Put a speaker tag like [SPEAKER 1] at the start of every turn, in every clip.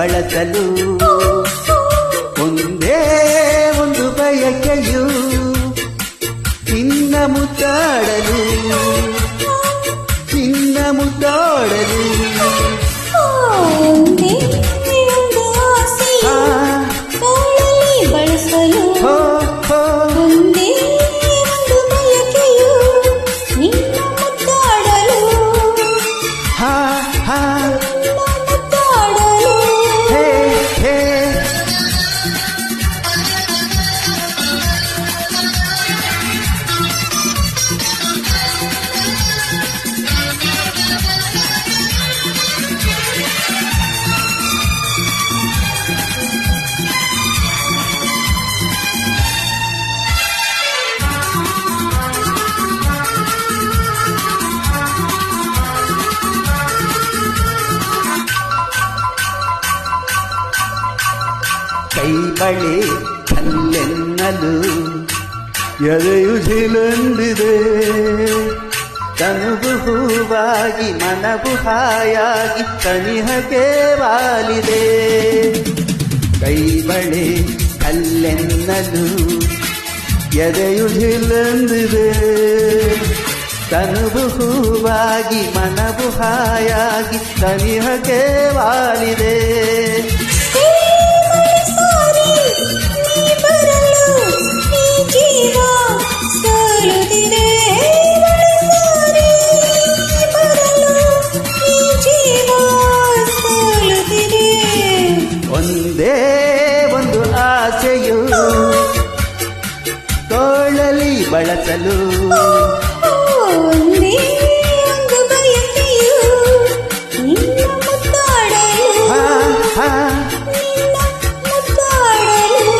[SPEAKER 1] ಬಳಸಲು ಒಂದೇ ಒಂದು ಬಯಕೆಯು ನಿನ್ನ ಮುದ್ದಾಡಲು ನಿನ್ನ ಮುದ್ದಾಡಲು
[SPEAKER 2] ಒಂದೇ ಒಂದು ಆಸೆಯು ತೋಳಲಿ ಬಳಸಲು ಒಂದೇ ಒಂದು ಬಯಕೆಯು ನಿನ್ನ ಮುದ್ದಾಡಲು ಮುದ್ದಾಡಲು
[SPEAKER 1] ಹೇ ಹೇ ಕೈಬಳೆ ಕಲ್ಲೆನ್ನಲು ಎದೆಯು ಜಿಲಂದಿದೆ ತನುವು ಹೂವಾಗಿ ಮನವು ಹಾಯಾಗಿ ತನಿಹಗೆ ವಾಲಿದೆ ಕೈಬಳೆ ಕಲ್ಲೆನ್ನಲು ಎದೆಯು ಜಿಲಂದಿದೆ ತನುವು ಹೂವಾಗಿ ಮನವು ಹಾಯಾಗಿ ತನಿಹಗೆ ವಾಲಿದೆ ಒಂದೇ ಒಂದು ಆಸೆಯು ತೋಳಲಿ ಬಳಸಲು
[SPEAKER 2] ಒಂದೇ ಒಂದು ಬಯಕೆಯು ನಿನ್ನ ಮುದ್ದಾಡಲು ನಿನ್ನ ಮುದ್ದಾಡಲು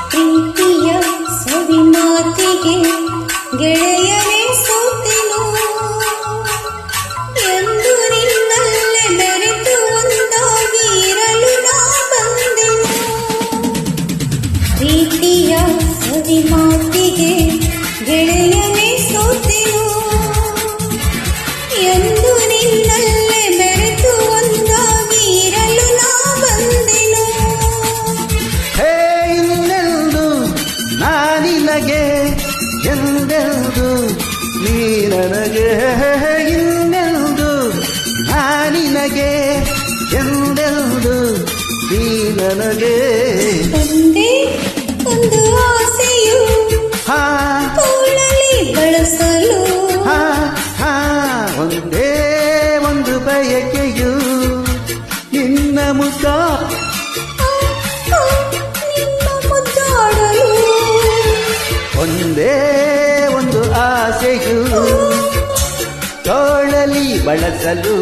[SPEAKER 2] ಪ್ರೀತಿಯ ಸವಿ ಮಾತಿಗೆ ಗೆಳೆಯನೇ ಸೋತೆನು ಎಂದು ನಿನ್ನಲ್ಲೇ ಬೆರೆತು ಒಂದಾಗಿ ಇರಲು ನಾ ಬಂದೆನು ಪ್ರೀತಿಯ ಸವಿ ಮಾತಿಗೆ ಗೆಳೆಯನೇ ಸೋತೆನು ಎಂದು ನಿನ್ನಲ್ಲೇ ಬೆರೆತು ಒಂದಾಗಿ ಇರಲು ನಾ ಬಂದೆನು
[SPEAKER 1] ನಾನಿನಗೆ ಎಂದೆಂದು ನೀ ನನಗೆ ಇನ್ನೆಂದು ನಾನಿನಗೆ ಎಂದೆಂದು ನೀ ನನಗೆ
[SPEAKER 2] ಒಂದೇ ಒಂದು ಆಸೆಯು ತೋಳಲಿ ಬಳಸಲು
[SPEAKER 1] ಒಂದೇ ಒಂದು ಬಯಕೆಯು ನಿನ್ನ
[SPEAKER 2] ಮುದ್ದಾಡಲು
[SPEAKER 1] ಒಂದೇ ಒಂದು ಆಸೆಯು ತೋಳಲಿ ಬಳಸಲು